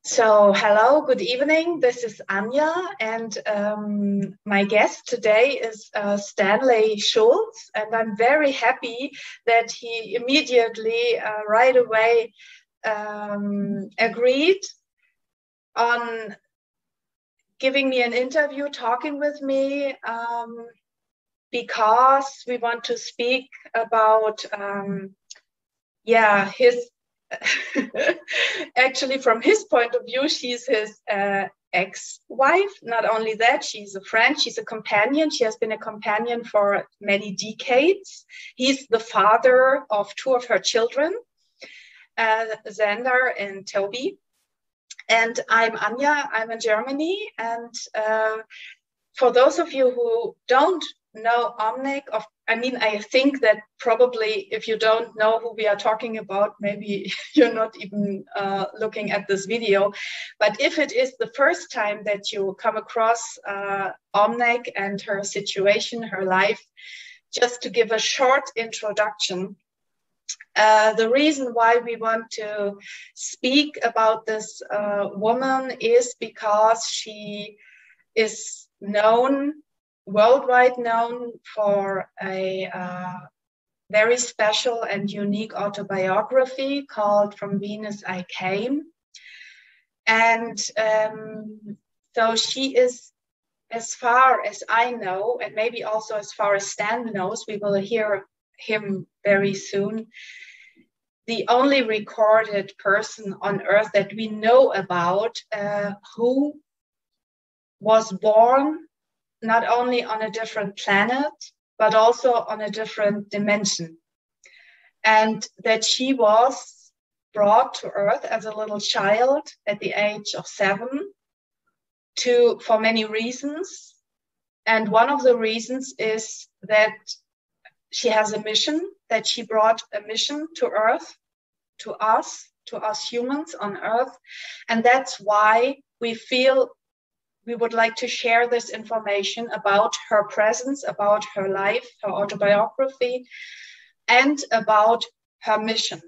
So, hello, good evening. This is Anja, and my guest today is Stanley Schultz, and I'm very happy that he immediately, right away, agreed on giving me an interview, talking with me, because we want to speak about, his actually, from his point of view, she's his ex-wife. Not only that, she's a friend, she's a companion. She has been a companion for many decades. He's the father of two of her children, Xander and Toby. And I'm Anja, I'm in Germany. And for those of you who don't know Omnec, I think that probably if you don't know who we are talking about, maybe you're not even looking at this video. But if it is the first time that you come across Omnec and her situation, her life, just to give a short introduction. The reason why we want to speak about this woman is because she is worldwide known for a very special and unique autobiography called From Venus I Came. And so she is, as far as I know, and maybe also as far as Stan knows, we will hear him very soon, the only recorded person on Earth that we know about who was born not only on a different planet, but also on a different dimension. And that she was brought to Earth as a little child at the age of 7 for many reasons. And one of the reasons is that she has a mission, that she brought a mission to Earth, to us humans on Earth. And that's why we feel we would like to share this information about her presence, about her life, her autobiography, and about her mission.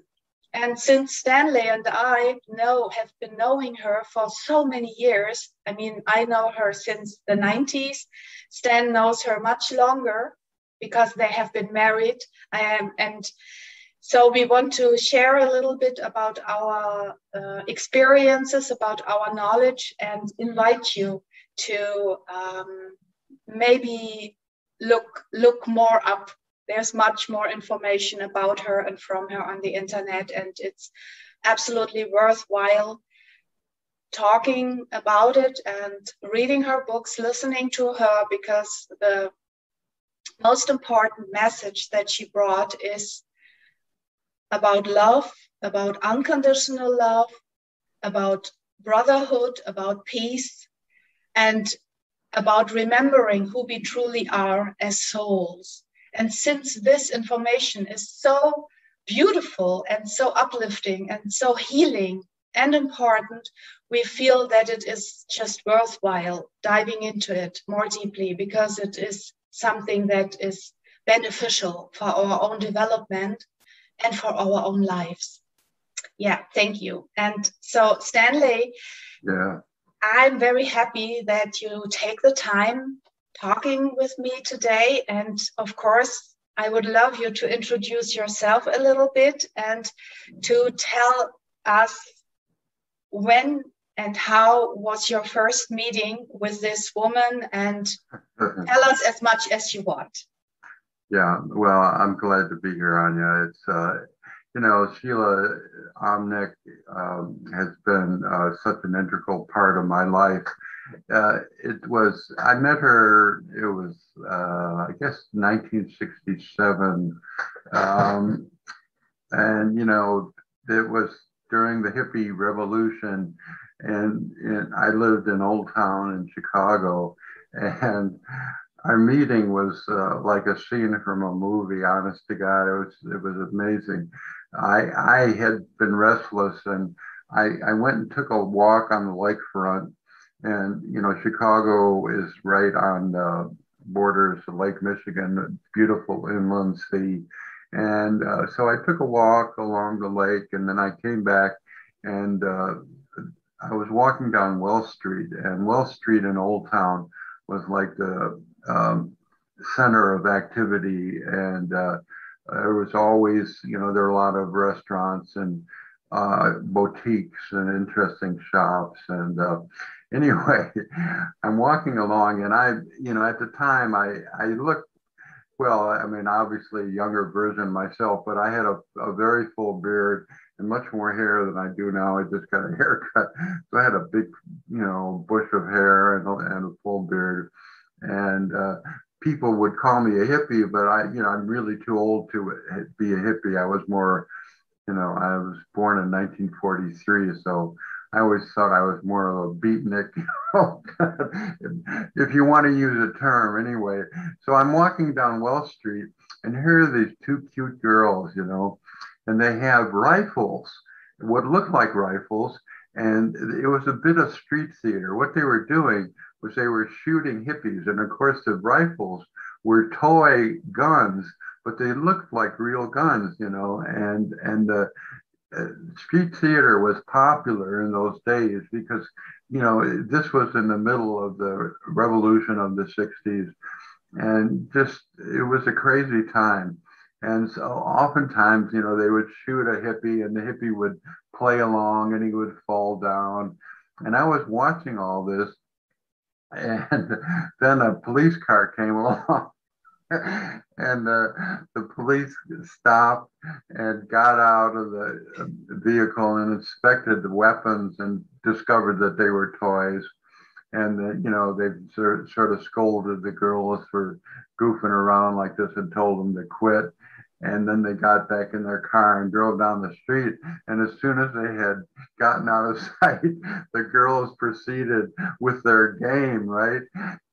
And since Stanley and I have been knowing her for so many years, I know her since the 90s. Stan knows her much longer because they have been married. And so we want to share a little bit about our experiences, about our knowledge, and invite you to maybe look more up. There's much more information about her and from her on the internet, and it's absolutely worthwhile talking about it and reading her books, listening to her, because the most important message that she brought is about love, about unconditional love, about brotherhood, about peace, and about remembering who we truly are as souls. And since this information is so beautiful and so uplifting and so healing and important, we feel that it is just worthwhile diving into it more deeply, because it is something that is beneficial for our own development and for our own lives. Yeah, thank you. And so, Stanley, I'm very happy that you take the time talking with me today. And of course, I would love you to introduce yourself a little bit and to tell us when and how was your first meeting with this woman, and tell us as much as you want. Yeah, well, I'm glad to be here, Anja. It's, Sheila Omnec has been such an integral part of my life. I met her, it was, I guess, 1967. And, it was during the hippie revolution, and I lived in Old Town in Chicago, and our meeting was like a scene from a movie. Honest to God, it was amazing. I had been restless, and I went and took a walk on the lakefront, and Chicago is right on the borders of Lake Michigan, a beautiful inland sea. And so I took a walk along the lake, and then I came back, and I was walking down Wells Street, and Wells Street in Old Town was like the center of activity, and there was always, you know, there were a lot of restaurants and boutiques and interesting shops. And anyway, I'm walking along, and you know, at the time, I looked, well, I mean, obviously a younger version myself, but I had a very full beard and much more hair than I do now. I just got a haircut. So I had a big, you know, bush of hair and a full beard. And people would call me a hippie, but you know, I'm really too old to be a hippie. I was more, you know, I was born in 1943, so I always thought I was more of a beatnik, you know, if you want to use a term anyway. So I'm walking down Wells Street, and here are these two cute girls, you know, and they have rifles, what looked like rifles, and it was a bit of street theater. What they were doing was they were shooting hippies, and of course the rifles were toy guns, but they looked like real guns, you know, and the street theater was popular in those days because, you know, this was in the middle of the revolution of the 60s, and just, it was a crazy time. And so oftentimes, you know, they would shoot a hippie, and the hippie would play along and he would fall down. And I was watching all this, and then a police car came along, and the police stopped and got out of the vehicle and inspected the weapons and discovered that they were toys. And you know, they sort of scolded the girls for goofing around like this and told them to quit. And then they got back in their car and drove down the street. And as soon as they had gotten out of sight, the girls proceeded with their game, right?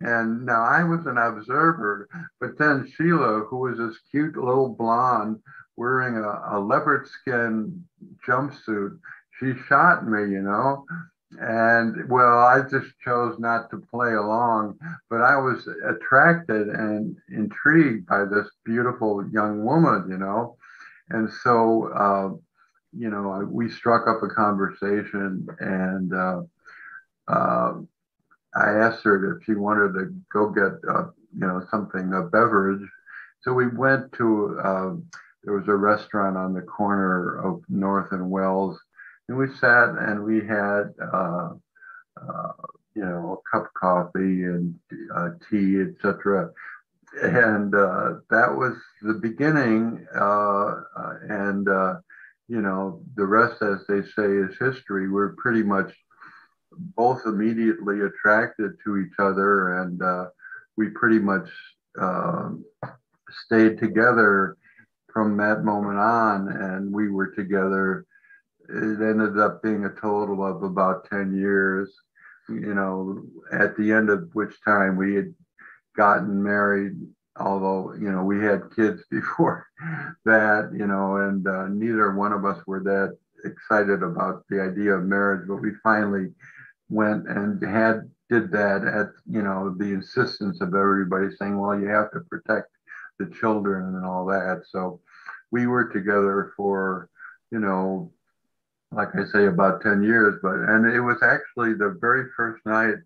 And now I was an observer, but then Sheila, who was this cute little blonde wearing a leopard skin jumpsuit, she shot me, you know? And well, I just chose not to play along, but I was attracted and intrigued by this beautiful young woman, you know. And so, you know, we struck up a conversation, and I asked her if she wanted to go get, you know, something, a beverage. So we went to, there was a restaurant on the corner of North and Wells. And we sat and we had, you know, a cup of coffee and tea, etc. And that was the beginning. And, you know, the rest, as they say, is history. We're pretty much both immediately attracted to each other. And we pretty much stayed together from that moment on. And we were together. It ended up being a total of about 10 years, you know, at the end of which time we had gotten married, although, you know, we had kids before that, you know, and neither one of us were that excited about the idea of marriage, but we finally went and did that at, you know, the insistence of everybody saying, well, you have to protect the children and all that. So we were together for, you know, like I say, about 10 years, and it was actually the very first night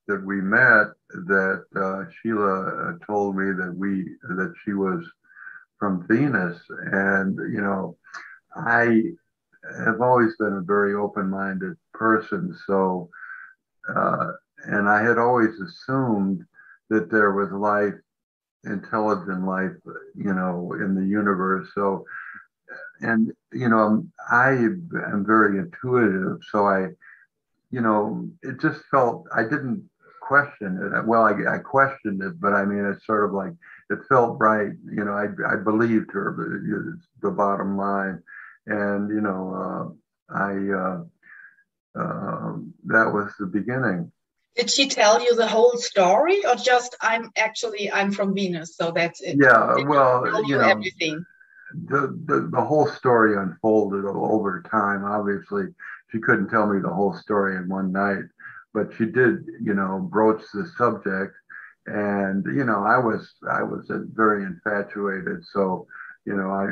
that we met that Sheila told me that she was from Venus. And, you know, I have always been a very open-minded person. So, and I had always assumed that there was life, intelligent life, you know, in the universe. So, and, you know, I am very intuitive. So you know, it just felt, I didn't question it. Well, I questioned it, but I mean, it's sort of like, it felt right. You know, I believed her, but it's the bottom line. And, you know, that was the beginning. Did she tell you the whole story, or just I'm from Venus, so that's it? Yeah, Did well, she tell you know, everything? The whole story unfolded over time. Obviously, she couldn't tell me the whole story in one night, but she did, you know, broach the subject. And, you know, I was very infatuated. So, you know,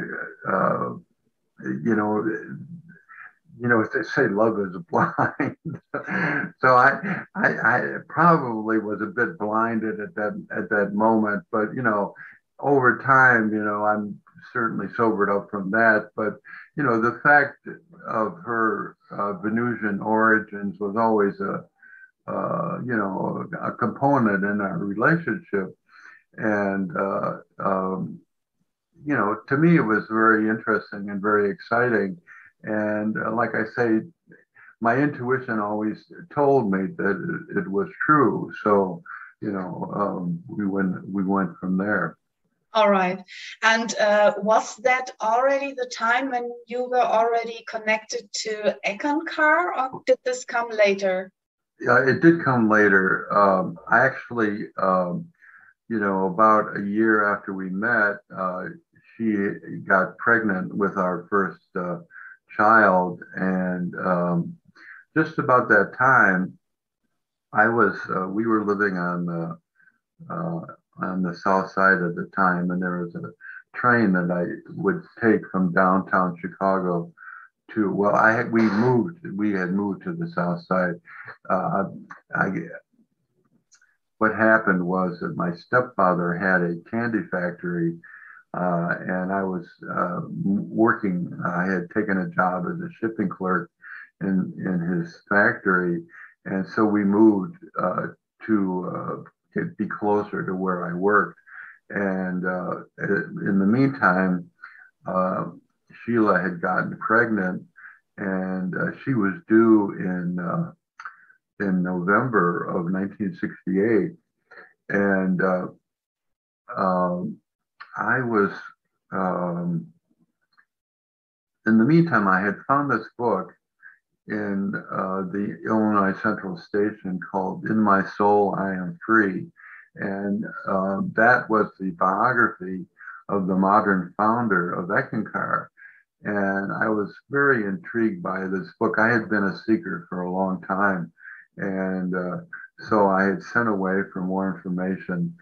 you know, as they say, love is blind. So I probably was a bit blinded at that moment, but over time, I'm certainly sobered up from that. But the fact of her Venusian origins was always a component in our relationship, and to me, it was very interesting and very exciting. And like I say, my intuition always told me that it was true. So, we went from there. All right. And was that already the time when you were already connected to Eckankar, or did this come later? Yeah, it did come later. I actually, about a year after we met, she got pregnant with our first child, and just about that time, we were living on the south side at the time, and there was a train that I would take from downtown Chicago to, we had moved to the south side. What happened was that my stepfather had a candy factory, and I was working. I had taken a job as a shipping clerk in his factory, and so we moved to be closer to where I worked. And in the meantime, Sheila had gotten pregnant, and she was due in November of 1968, and I was in the meantime, I had found this book in the Illinois Central Station called "In My Soul, I Am Free," and that was the biography of the modern founder of Eckankar. And I was very intrigued by this book. I had been a seeker for a long time, and so I had sent away for more information.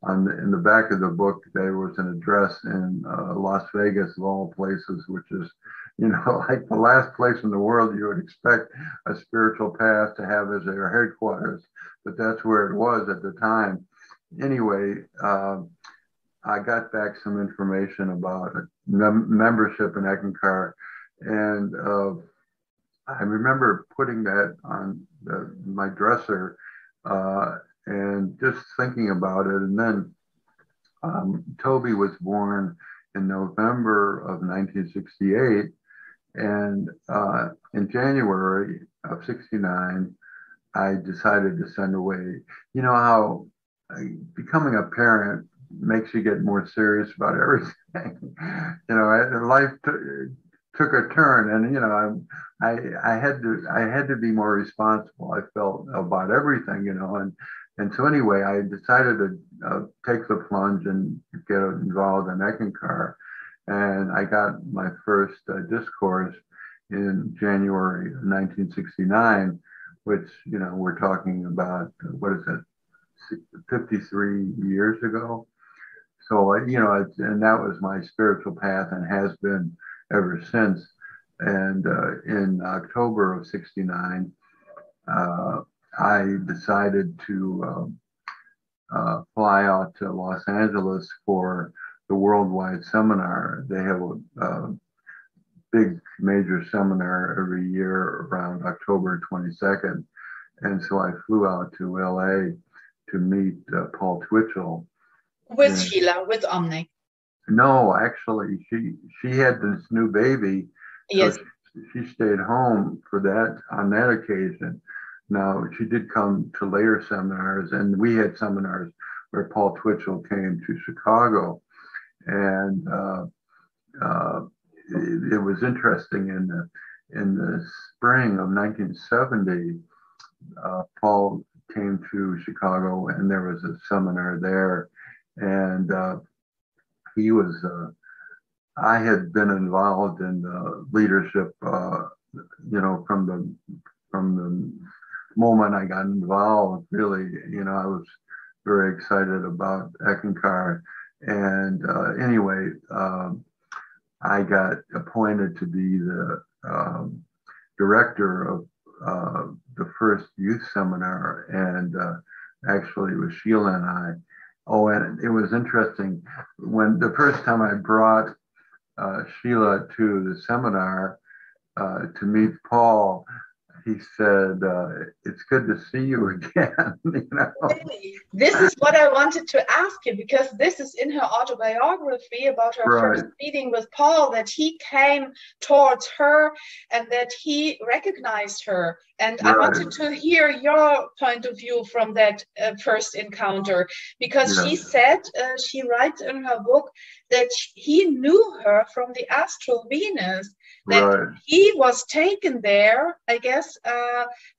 In the back of the book, there was an address in Las Vegas, of all places, which is, like the last place in the world you would expect a spiritual path to have as their headquarters, but that's where it was at the time. Anyway, I got back some information about membership in Eckankar, and I remember putting that on my dresser and just thinking about it. And then Toby was born in November of 1968, and in January of 69, I decided to send away. You know how becoming a parent makes you get more serious about everything. Life took a turn, and I had to be more responsible. I felt about everything, and so anyway, I decided to take the plunge and get involved in Eckankar, and I got my first discourse in January of 1969, which we're talking about what is it, 53 years ago. So, and that was my spiritual path and has been ever since. And in October of 69, I decided to fly out to Los Angeles for the worldwide seminar. They have a big major seminar every year around October 22nd. And so I flew out to LA to meet Paul Twitchell. With Sheila, with Omnec. No, actually, she had this new baby. Yes. So she stayed home for that on that occasion. Now, she did come to later seminars, and we had seminars where Paul Twitchell came to Chicago. And it was interesting in the spring of 1970, Paul came to Chicago, and there was a seminar there. And he was, I had been involved in leadership, from the moment I got involved, really, I was very excited about Eckankar. And anyway, I got appointed to be the director the first youth seminar, and actually it was Sheila and I. Oh, and it was interesting when the first time I brought Sheila to the seminar to meet Paul. He said, "It's good to see you again." You know? Really? This is what I wanted to ask you, because this is in her autobiography about her Right. first meeting with Paul, that he came towards her and that he recognized her. And I wanted to hear your point of view from that first encounter, because she said, she writes in her book that he knew her from the astral Venus, that he was taken there, I guess,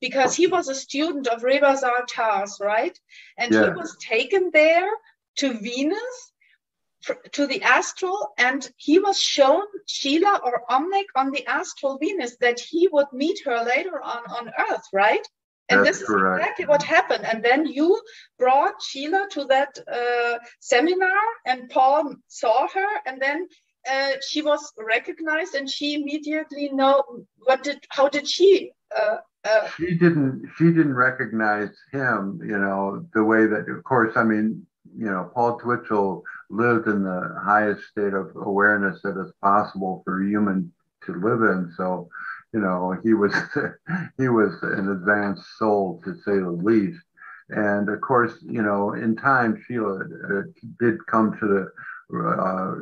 because he was a student of Reba Zartas, right? And he was taken there to Venus, to the astral, and he was shown Sheila or Omnec on the astral Venus, that he would meet her later on Earth, right? And this is exactly what happened. And then you brought Sheila to that seminar, and Paul saw her, and then she was recognized, and she immediately know how did she she didn't recognize him, you know, the way that, of course, I mean, you know, Paul Twitchell lived in the highest state of awareness that is possible for a human to live in. So, you know, he was an advanced soul, to say the least. And of course, you know, in time, Sheila did come to the,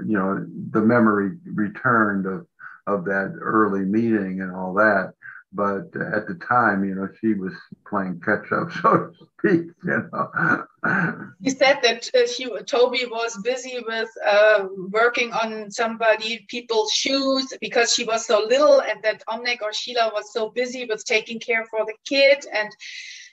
you know, the memory returned of that early meeting and all that. But at the time, you know, she was playing catch up, so to speak, you know. You said that Toby was busy with working on people's shoes because she was so little, and that Omnec or Sheila was so busy with taking care for the kid,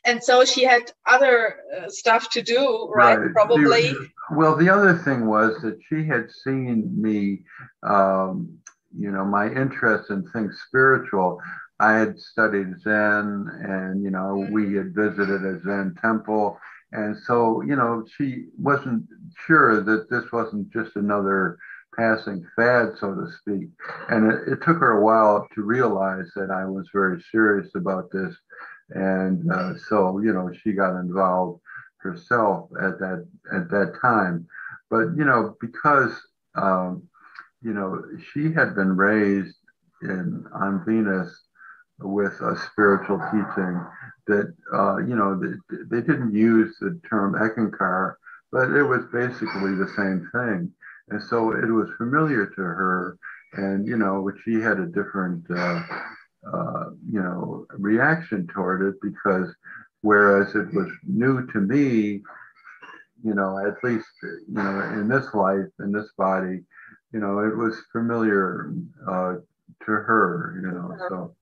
and so she had other stuff to do, right? Probably. Well, the other thing was that she had seen me, you know, my interest in things spiritual. I had studied Zen, and, you know, we had visited a Zen temple. And so, you know, she wasn't sure that this wasn't just another passing fad, so to speak. And it took her a while to realize that I was very serious about this. And so, you know, she got involved herself at that time. But, you know, because, you know, she had been raised on Venus with a spiritual teaching that, you know, they didn't use the term Eckankar, but it was basically the same thing. And so it was familiar to her, and, you know, she had a different, you know, reaction toward it, because whereas it was new to me, you know, at least, you know, in this life, in this body, you know, it was familiar to her, you know, so.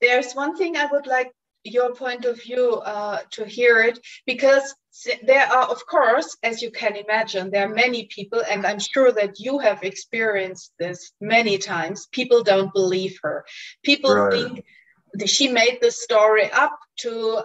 There's one thing I would like your point of view to hear it, because there are, of course, as you can imagine, there are many people, and I'm sure that you have experienced this many times. People don't believe her. People think she made this story up to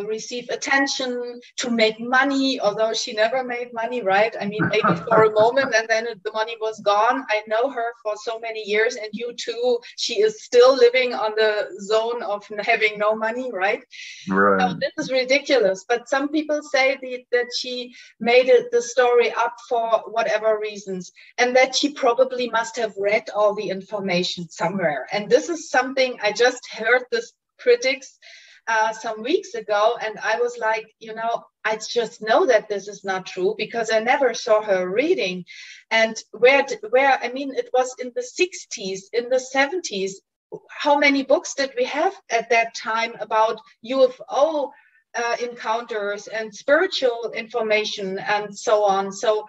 receive attention, to make money, although she never made money, right? I mean, maybe for a moment, and then the money was gone. I know her for so many years, and you too. She is still living on the zone of having no money, right? So this is ridiculous. But some people say that she made the story up for whatever reasons, and that she probably must have read all the information somewhere. And this is something I just heard this critics some weeks ago, and I was like, you know, I just know that this is not true, because I never saw her reading. And where I mean, it was in the 60s, in the 70s. How many books did we have at that time about UFO encounters and spiritual information and so on? So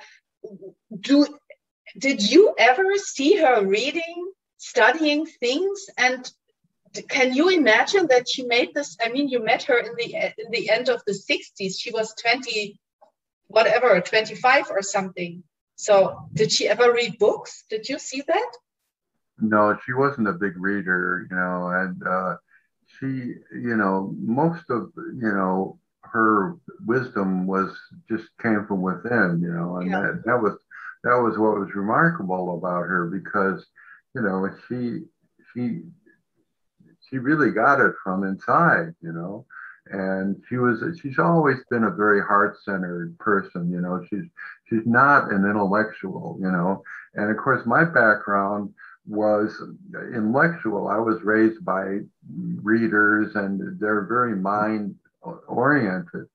did you ever see her reading, studying things? And can you imagine that she made this? I mean, you met her in the end of the 60s. She was 20, whatever, 25 or something. So did she ever read books? Did you see that? No, she wasn't a big reader, you know, and she, you know, most of, you know, her wisdom came from within, you know, and that was what was remarkable about her, because, you know, she she really got it from inside, you know. And she's always been a very heart-centered person, you know. She's not an intellectual, you know. And of course, my background was intellectual. I was raised by readers, and they're very mind-oriented.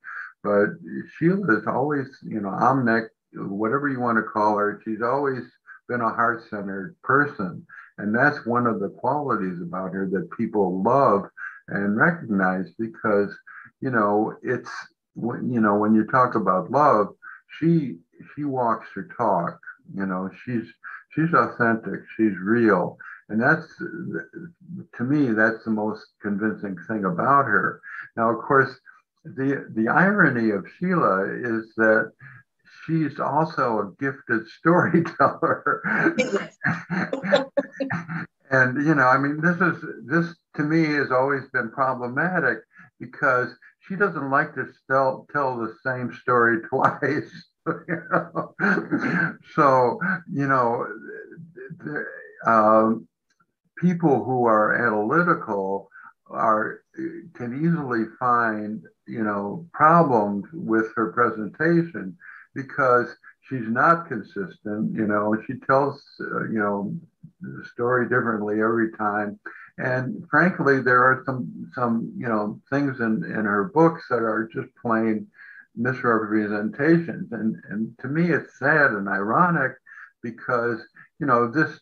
But Sheila is always, you know, Omnec, whatever you want to call her, she's always been a heart-centered person. And that's one of the qualities about her that people love and recognize, because, you know, it's, you know, when you talk about love, she walks her talk, you know, she's authentic, she's real. And that's, to me, that's the most convincing thing about her. Now, of course, the irony of Sheila is that she's also a gifted storyteller. And, you know, I mean, this to me has always been problematic, because she doesn't like to tell the same story twice. You know? So, you know, people who are analytical can easily find, you know, problems with her presentation, because she's not consistent. You know, she tells, you know, the story differently every time. And frankly, there are some you know, things in her books that are just plain misrepresentations. And to me, it's sad and ironic, because, you know, this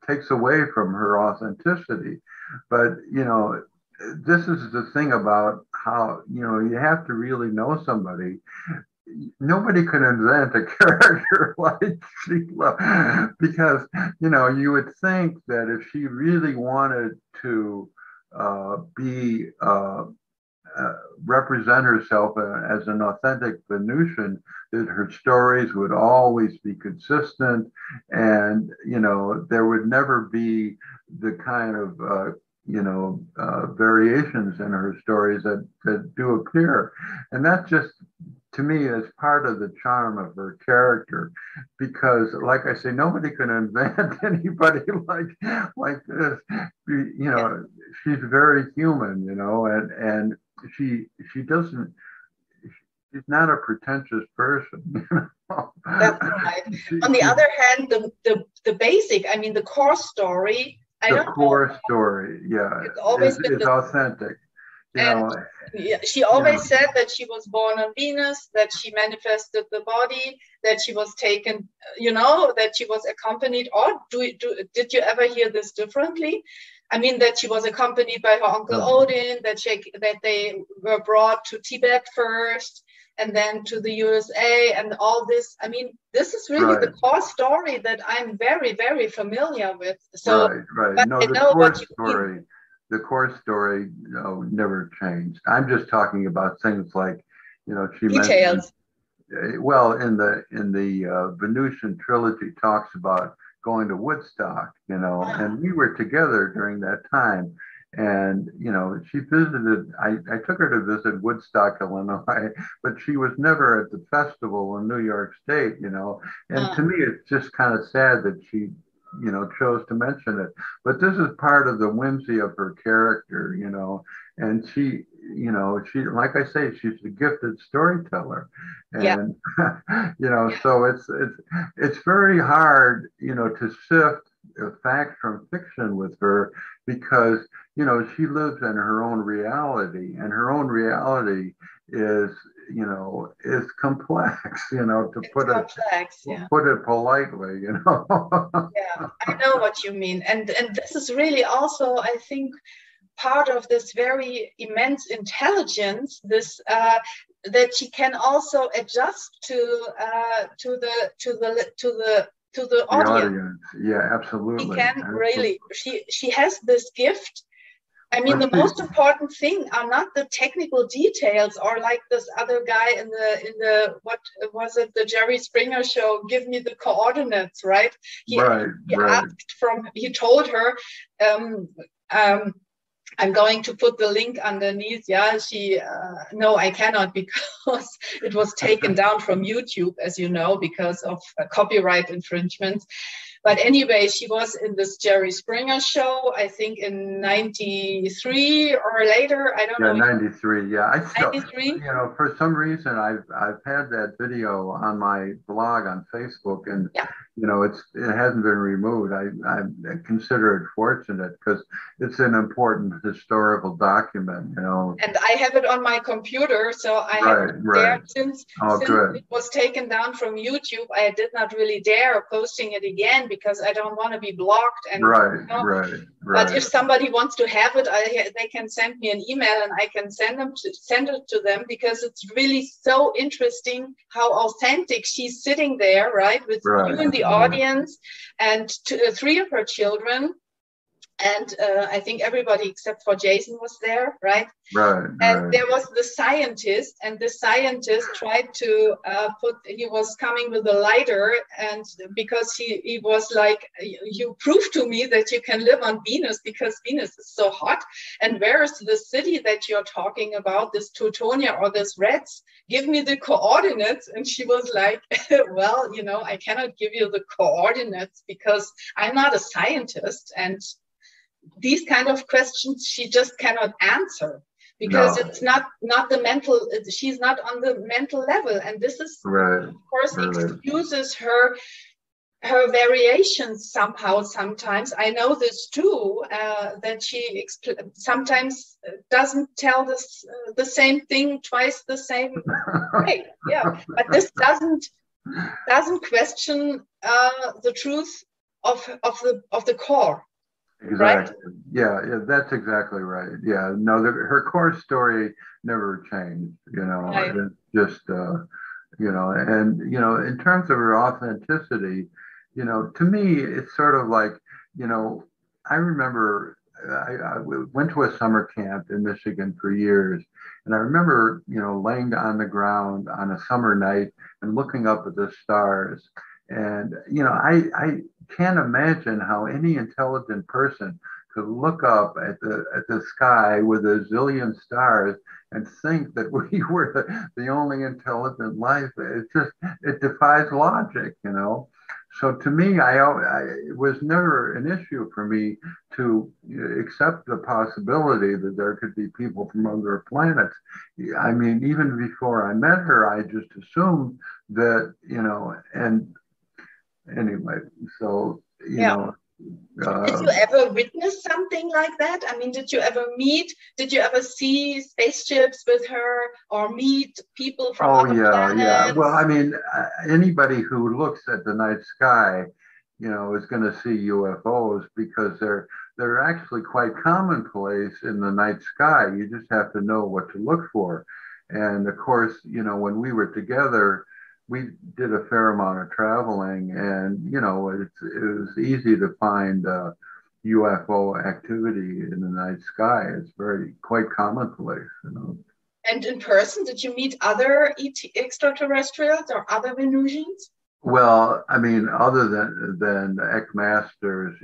takes away from her authenticity. But, you know, this is the thing about how, you know, you have to really know somebody. Nobody could invent a character like Sheila, because, you know, you would think that if she really wanted to represent herself as an authentic Venusian, that her stories would always be consistent, and, you know, there would never be the kind of you know, variations in her stories that do appear. And that just, to me, is part of the charm of her character, because, like I say, nobody can invent anybody like this. You know, she's very human, you know, and she doesn't, she's not a pretentious person. You know? That's right. On the other hand, the basic, I mean, the core story, the core story, yeah, it's always is authentic. You know, yeah, she always said that she was born on Venus, that she manifested the body, that she was taken, you know, that she was accompanied. Or did you ever hear this differently? I mean, that she was accompanied by her uncle Odin, that they were brought to Tibet first, and then to the USA, and all this. I mean, this is really the core story that I'm very, very familiar with. So, right. No, the core story, never changed. I'm just talking about things like, you know, she details. Well, in the Venusian Trilogy talks about going to Woodstock, you know, and we were together during that time. And, you know, she visited, I took her to visit Woodstock, Illinois, but she was never at the festival in New York State, you know. And to me, it's just kind of sad that she, you know, chose to mention it. But this is part of the whimsy of her character, you know. And she, you know, like I say, she's a gifted storyteller. And, you know, so it's very hard, you know, to sift fact from fiction with her, because, you know, she lives in her own reality, and her own reality is, you know, is complex, you know, to put it politely, you know. Yeah, I know what you mean. And this is really also, I think, part of this very immense intelligence, this that she can also adjust to the audience. Yeah, absolutely. She can really. She has this gift. I mean, the most important thing are not the technical details, or like this other guy in the what was it, the Jerry Springer show, give me the coordinates, right? He asked he told her, I'm going to put the link underneath. Yeah, she, no, I cannot, because it was taken down from YouTube, as you know, because of copyright infringements. But anyway, she was in this Jerry Springer show, I think in 93 or later. I don't know. 93. Yeah, I still, 93? for some reason, I've had that video on my blog on Facebook, and yeah. it hasn't been removed. I consider it fortunate because it's an important historical document. And I have it on my computer, so I have it there since it was taken down from YouTube. I did not really dare posting it again because I don't want to be blocked. And But if somebody wants to have it, they can send me an email and I can send it to them, because it's really so interesting how authentic she's sitting there, right, with you in the audience, and three of her children. And I think everybody except for Jason was there, right? And there was the scientist, and the scientist tried to he was coming with a lighter, and because he was like, you prove to me that you can live on Venus because Venus is so hot. And where is the city that you're talking about, this Teutonia or this Reds? Give me the coordinates. And she was like, well, I cannot give you the coordinates because I'm not a scientist. And these kind of questions she just cannot answer because it's not the mental, she's not on the mental level. And this is, of course, excuses her variations somehow. Sometimes I know this too, that she sometimes doesn't tell this the same thing twice the same way. Yeah, but this doesn't question the truth of the core. Exactly. Right? Yeah, that's exactly right. Yeah, no, her core story never changed. It's just and in terms of her authenticity, to me, it's sort of like, I remember I went to a summer camp in Michigan for years, and I remember laying on the ground on a summer night and looking up at the stars, and I can't imagine how any intelligent person could look up at the sky with a zillion stars and think that we were the only intelligent life. It defies logic, So to me, it was never an issue for me to accept the possibility that there could be people from other planets. I mean, even before I met her, I just assumed that, and anyway, so, did you ever witness something like that? I mean, did you ever see spaceships with her or meet people from other planets? Yeah. Well, I mean, anybody who looks at the night sky, is going to see UFOs because they're actually quite commonplace in the night sky. You just have to know what to look for. And of course, when we were together, we did a fair amount of traveling, and it was easy to find UFO activity in the night sky. It's quite commonplace, And in person, did you meet other extraterrestrials or other Venusians? Well, I mean, other than Eckmasters,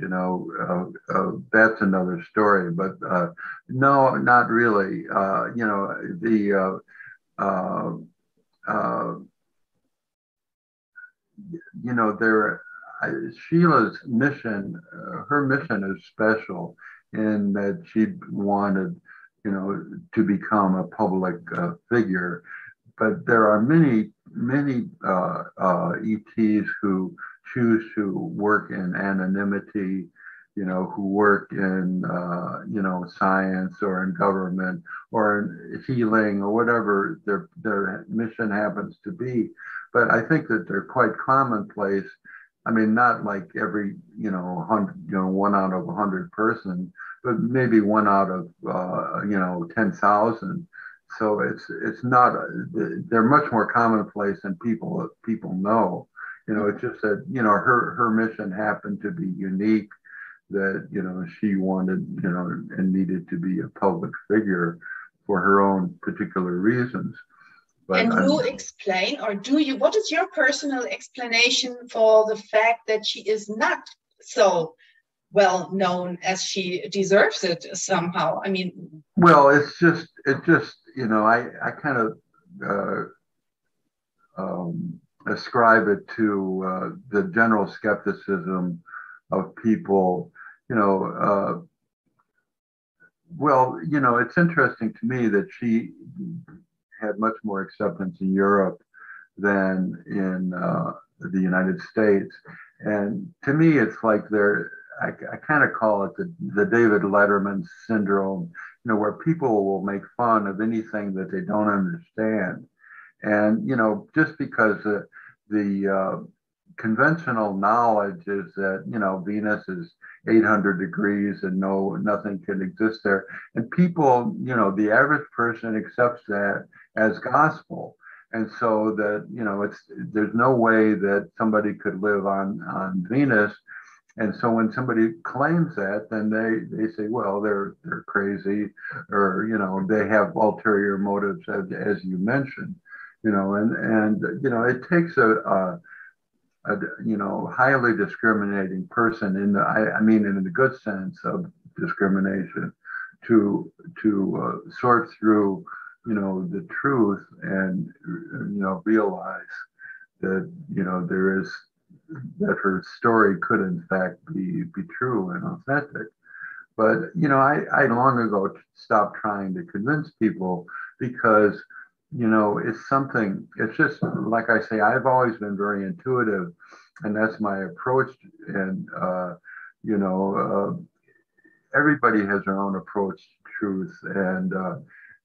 that's another story. But no, not really. Sheila's mission, her mission is special in that she wanted, to become a public figure. But there are many ETs who choose to work in anonymity, who work in, science or in government or in healing or whatever their mission happens to be. But I think that they're quite commonplace. I mean, not like every, 1 out of 100 person, but maybe 1 out of, 10,000. So it's not, they're much more commonplace than people know. It's just that, her mission happened to be unique, that, she wanted, and needed to be a public figure for her own particular reasons. But can you explain, or what is your personal explanation for the fact that she is not so well known as she deserves it somehow? I mean, well, it just, I kind of ascribe it to the general skepticism of people. Well, it's interesting to me that she had much more acceptance in Europe than in the United States. And to me, it's like I kind of call it the David Letterman syndrome, where people will make fun of anything that they don't understand. And, just because the conventional knowledge is that, Venus is 800 degrees and nothing can exist there. And people, the average person accepts that as gospel. And so that, there's no way that somebody could live on Venus. And so when somebody claims that, then they say, well, they're crazy, or, they have ulterior motives, as you mentioned, and it takes a highly discriminating person I mean, in the good sense of discrimination to sort through, the truth and, realize that, there is, that her story could in fact be true and authentic. But, I long ago stopped trying to convince people because, it's just, like I say, I've always been very intuitive, and that's my approach. And, everybody has their own approach to truth, and,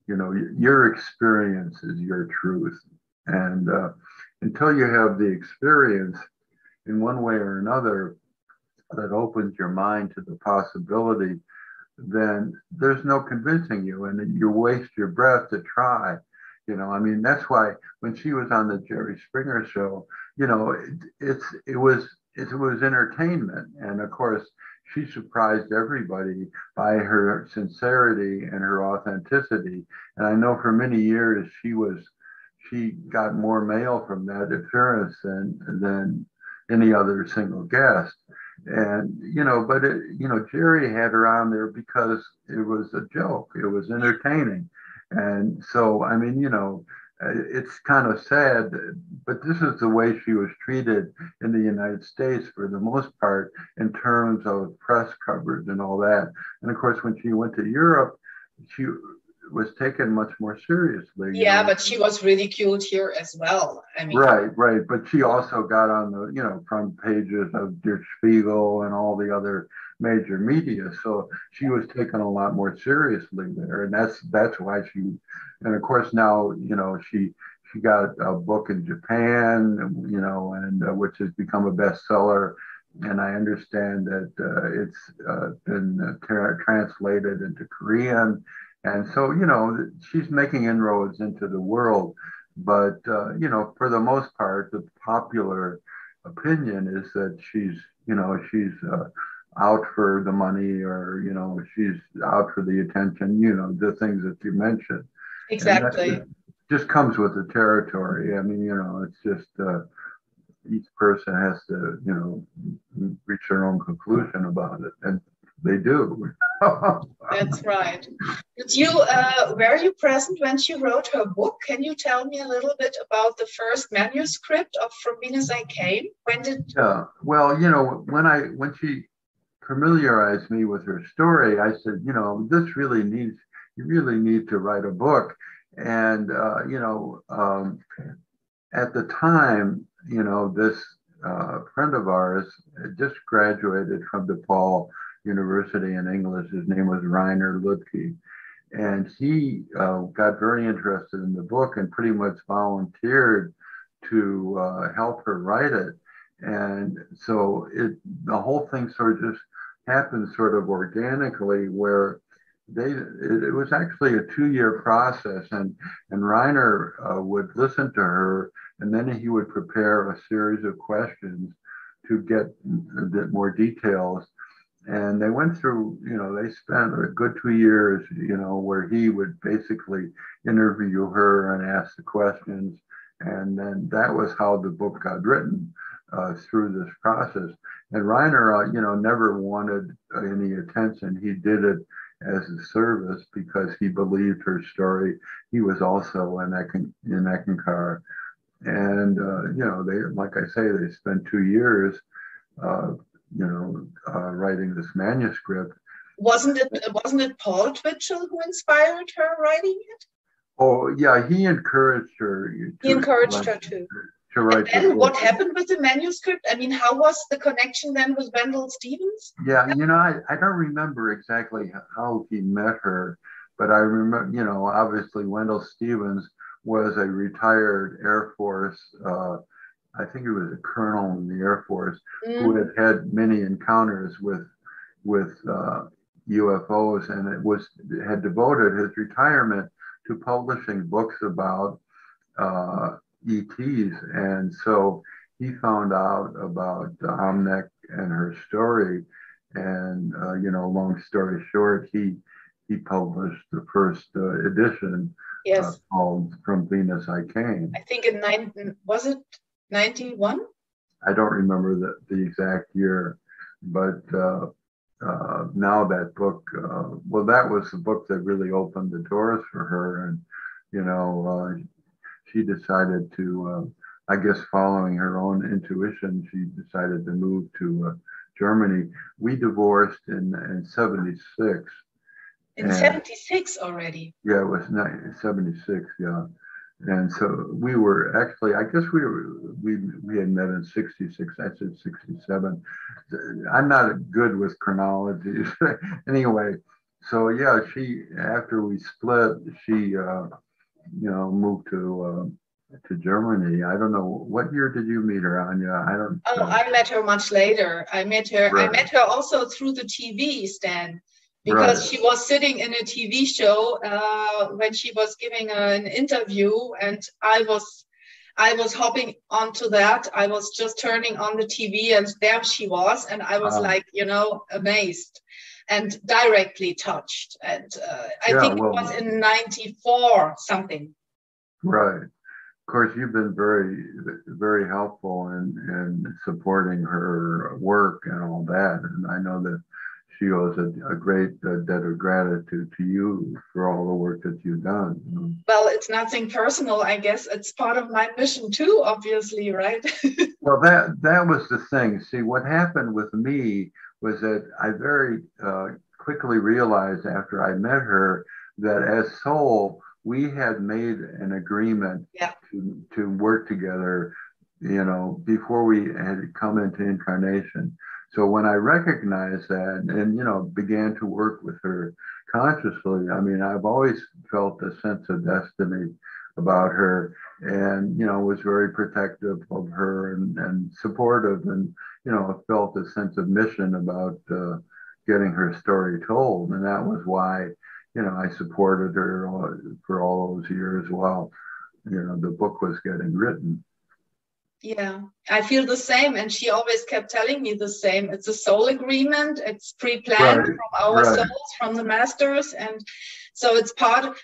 your experience is your truth. And until you have the experience in one way or another that opens your mind to the possibility, then there's no convincing you, and you waste your breath to try. That's why when she was on the Jerry Springer show, it was entertainment. And of course, she surprised everybody by her sincerity and her authenticity. And I know for many years she got more mail from that appearance than any other single guest. And, but Jerry had her on there because it was a joke. It was entertaining. And so, it's kind of sad, but this is the way she was treated in the United States for the most part, in terms of press coverage and all that. And of course, when she went to Europe, she was taken much more seriously. Yeah, but she was ridiculed here as well. Right. But she also got on the, front pages of Der Spiegel and all the other major media. So she was taken a lot more seriously there. And that's why and of course now, she got a book in Japan, and which has become a bestseller. And I understand that it's been translated into Korean. And so, she's making inroads into the world. But, for the most part, the popular opinion is that she's out for the money, or, she's out for the attention, the things that you mentioned. Exactly. Just comes with the territory. It's just each person has to, reach their own conclusion about it. And they do. That's right. But were you present when she wrote her book? Can you tell me a little bit about the first manuscript of From Venus I Came? When did? Yeah. Well, when she familiarized me with her story, I said, you really need to write a book. And at the time, this friend of ours had just graduated from DePaul University in English. His name was Rainer Lütke. And he got very interested in the book and pretty much volunteered to help her write it. And so the whole thing sort of just happened sort of organically, where it was actually a 2-year process, and Rainer would listen to her, and then he would prepare a series of questions to get a bit more details. And they went through, they spent a good 2 years, where he would basically interview her and ask the questions. And then that was how the book got written, through this process. And Rainer, never wanted any attention. He did it as a service because he believed her story. He was also in Eckankar And, they, like I say, they spent 2 years, writing this manuscript. Wasn't it Paul Twitchell who inspired her writing it? Oh, yeah, he encouraged her. He encouraged her too. To write. And then what happened with the manuscript? I mean, how was the connection then with Wendell Stevens? Yeah, I don't remember exactly how he met her, but I remember, obviously Wendell Stevens was a retired Air Force, I think he was a colonel in the Air Force, who had many encounters with UFOs, and had devoted his retirement to publishing books about ETs. And so he found out about Omnec and her story. And, long story short, he published the first edition, yes, called From Venus I Came. I think was it 91? I don't remember the exact year, but now that book, that was the book that really opened the doors for her. And, she decided to, I guess, following her own intuition, she decided to move to Germany. We divorced in 76. In 76 already? Yeah, it was 76, yeah. And so we were actually, I guess we had met in 66. I said 67. I'm not good with chronologies. Anyway, so yeah, after we split, she moved to Germany. I don't know, what year did you meet her, Anja? I don't. I met her much later. I met her. Right. I met her also through the TV, Stan, because she was sitting in a TV show when she was giving an interview, and I was hopping onto that. I was just turning on the TV, and there she was, and I was amazed and directly touched. And I think it was in 94 something. Right. Of course, you've been very, very helpful in supporting her work and all that. And I know that she owes a great debt of gratitude to you for all the work that you've done. Well, it's nothing personal, I guess. It's part of my mission too, obviously, right? Well, that was the thing. See, what happened with me was that I very quickly realized after I met her that as soul, we had made an agreement to work together, before we had come into incarnation. So when I recognized that and, began to work with her consciously, I mean, I've always felt a sense of destiny about her, and, was very protective of her and supportive, and, felt a sense of mission about getting her story told. And that was why, I supported her for all those years while, the book was getting written. Yeah, I feel the same. And she always kept telling me the same. It's a soul agreement. It's pre-planned from our souls, from the masters. And so it's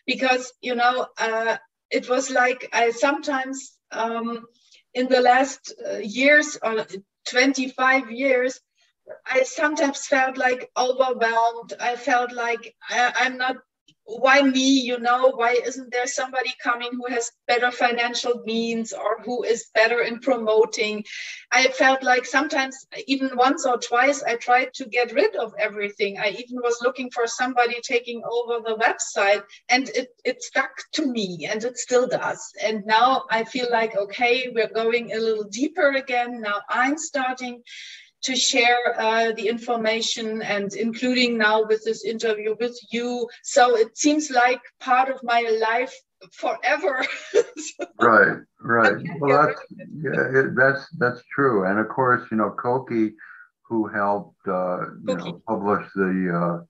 because, it was like I sometimes in the last years, or 25 years, I sometimes felt like overwhelmed. I felt like I'm not, why me, why isn't there somebody coming who has better financial means or who is better in promoting? I felt like sometimes, even once or twice, I tried to get rid of everything. I even was looking for somebody taking over the website, and it stuck to me, and it still does. And now I feel like, okay, we're going a little deeper again. Now I'm starting to share the information, and including now with this interview with you. So it seems like part of my life forever. Right. Well, that's true. And of course, Kouki, who helped publish the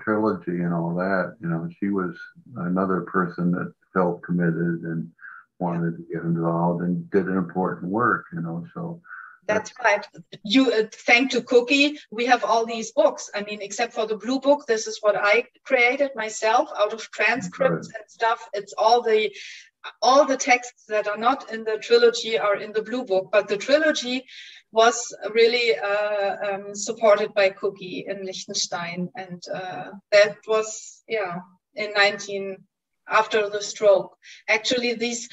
trilogy and all that, she was another person that felt committed and wanted to get involved and did an important work, so. That's right. You thanks to Kouki, we have all these books. I mean, except for the blue book, this is what I created myself out of transcripts and stuff. It's all the texts that are not in the trilogy are in the blue book, but the trilogy was really supported by Kouki in Liechtenstein, and that was in 19 after the stroke. Actually, these,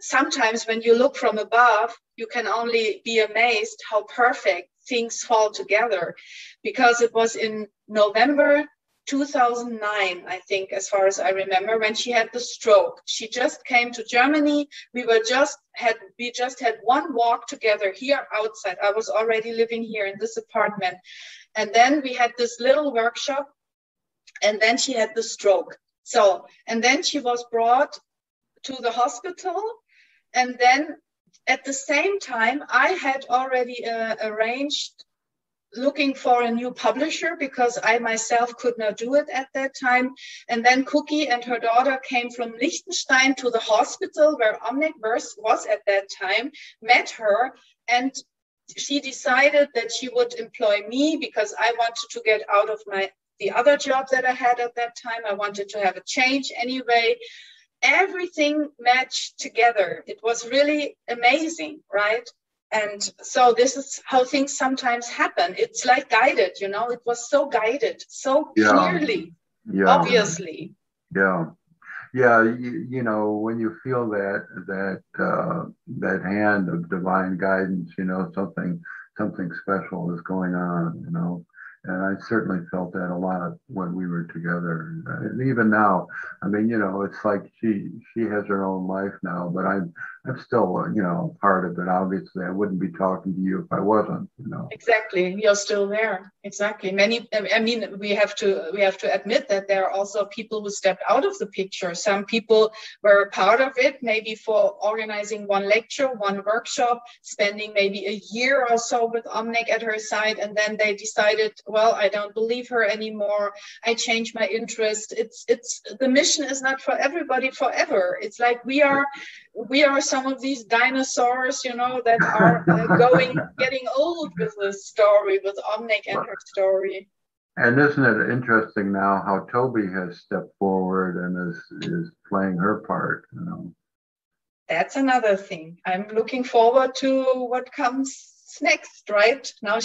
sometimes when you look from above, you can only be amazed how perfect things fall together, because it was in November 2009, I think, as far as I remember, when she had the stroke. She just came to Germany. We just had one walk together here outside. I was already living here in this apartment. And then we had this little workshop, and then she had the stroke. So, and then she was brought to the hospital. And then at the same time, I had already arranged looking for a new publisher, because I myself could not do it at that time. And then Kouki and her daughter came from Liechtenstein to the hospital where Omnec was at that time, met her, and she decided that she would employ me because I wanted to get out of the other job that I had at that time. I wanted to have a change anyway. Everything matched together. It was really amazing, right? And so this is how things sometimes happen. It's like guided, it was so guided, so clearly, obviously. Yeah. When you feel that hand of divine guidance, something special is going on, and I certainly felt that a lot when we were together. And even now, I mean, it's like she has her own life now, but I'm still, part of it. Obviously, I wouldn't be talking to you if I wasn't, Exactly, you're still there. Exactly. We have to admit that there are also people who stepped out of the picture. Some people were a part of it, maybe for organizing one lecture, one workshop, spending maybe a year or so with Omnec at her side, and then they decided, well, I don't believe her anymore. I changed my interest. It's the mission is not for everybody forever. It's like we are some of these dinosaurs, that are getting old with this story, with Omnec and her story. And isn't it interesting now how Toby has stepped forward and is playing her part, That's another thing. I'm looking forward to what comes next, right? Now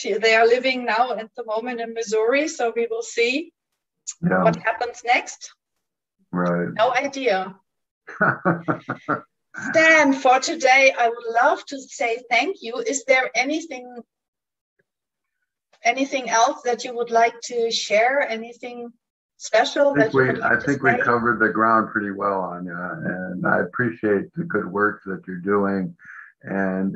they are living now at the moment in Missouri, so we will see what happens next. Right. No idea. Stan, for today, I would love to say thank you. Is there anything else that you would like to share? Anything special that you would like to say? I think we covered the ground pretty well, Anja, and I appreciate the good work that you're doing. And,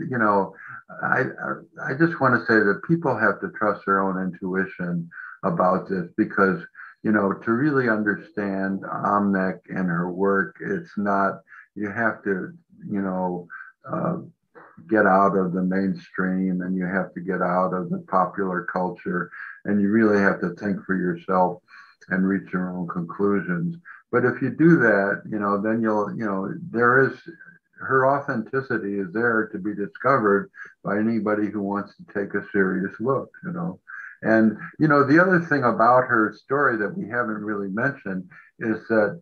I just want to say that people have to trust their own intuition about this, because, to really understand Omnec and her work, it's not, you have to, get out of the mainstream, and you have to get out of the popular culture, and you really have to think for yourself and reach your own conclusions. But if you do that, then her authenticity is there to be discovered by anybody who wants to take a serious look, And, the other thing about her story that we haven't really mentioned is that,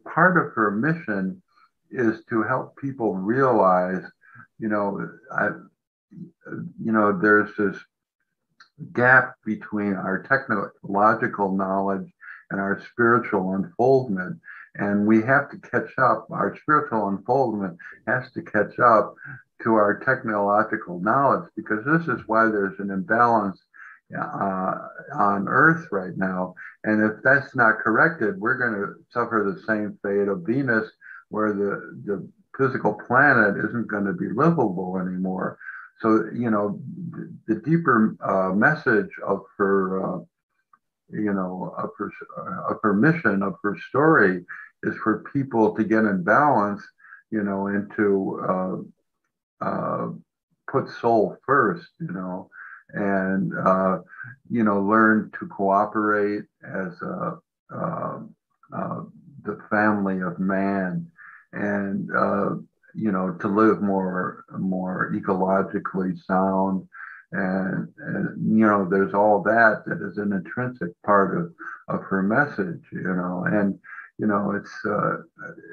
part of her mission is to help people realize, there's this gap between our technological knowledge and our spiritual unfoldment. And we have to catch up. Our spiritual unfoldment has to catch up to our technological knowledge, because this is why there's an imbalance on Earth right now. And if that's not corrected, we're going to suffer the same fate of Venus, where the physical planet isn't going to be livable anymore. So, the deeper message of her, of her mission, of her story, is for people to get in balance, and to put soul first, and learn to cooperate as the family of man, and to live more ecologically sound, and there's all that is an intrinsic part of her message, and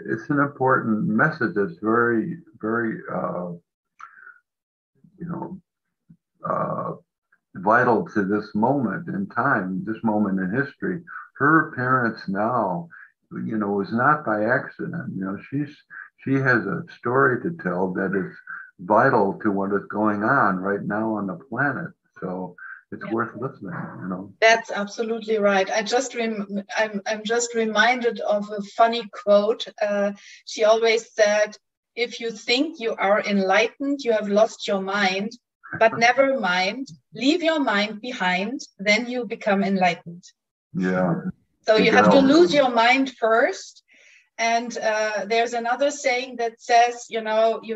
it's an important message that's very, very vital to this moment in time, this moment in history. Her appearance now was not by accident. She has a story to tell that is vital to what is going on right now on the planet. So it's worth listening. That's absolutely right. I'm just reminded of a funny quote. She always said, "If you think you are enlightened, you have lost your mind. But never mind, leave your mind behind, then you become enlightened." Yeah. So you have to lose your mind first. And there's another saying that says, you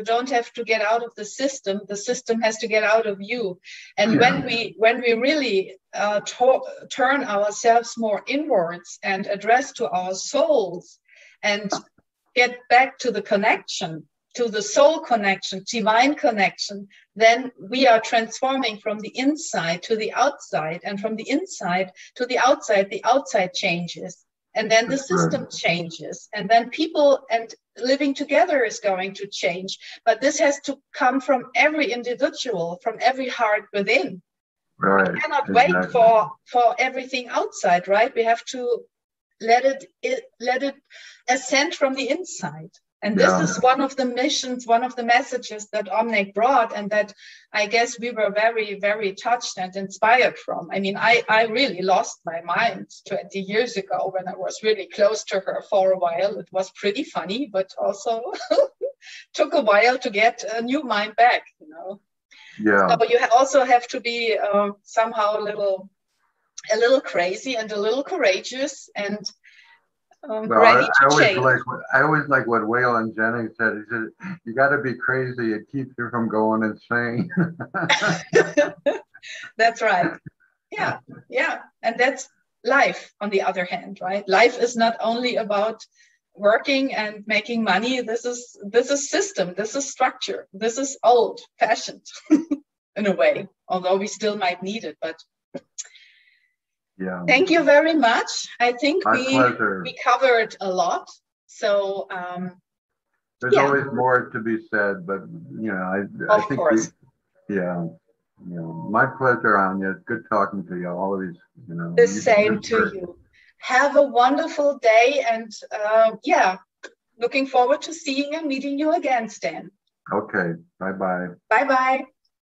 don't have to get out of the system has to get out of you. And when we really turn ourselves more inwards and address to our souls and get back to the connection, to the soul connection, divine connection, then we are transforming from the inside to the outside, and from the inside to the outside changes. And then the system changes, and then people and living together is going to change. But this has to come from every individual, from every heart within. Right. We cannot wait for everything outside, right? We have to let it ascend from the inside. And this is one of the missions, one of the messages that Omnec brought, and that I guess we were very, very touched and inspired from. I mean, I really lost my mind 20 years ago when I was really close to her for a while. It was pretty funny, but also took a while to get a new mind back, Yeah. So you also have to be somehow a little crazy and a little courageous and ready to change. I always like what Waylon Jennings said. He said, "You got to be crazy. It keeps you from going insane." That's right. Yeah. And that's life, on the other hand, right? Life is not only about working and making money. This is system. This is structure. This is old fashioned in a way, although we still might need it, but. Yeah. Thank you very much. I think we covered a lot. So there's always more to be said, but I think course. My pleasure, Anja. It's good talking to you. All of these, The same to you. Have a wonderful day, and looking forward to seeing and meeting you again, Stan. Okay. Bye-bye. Bye-bye.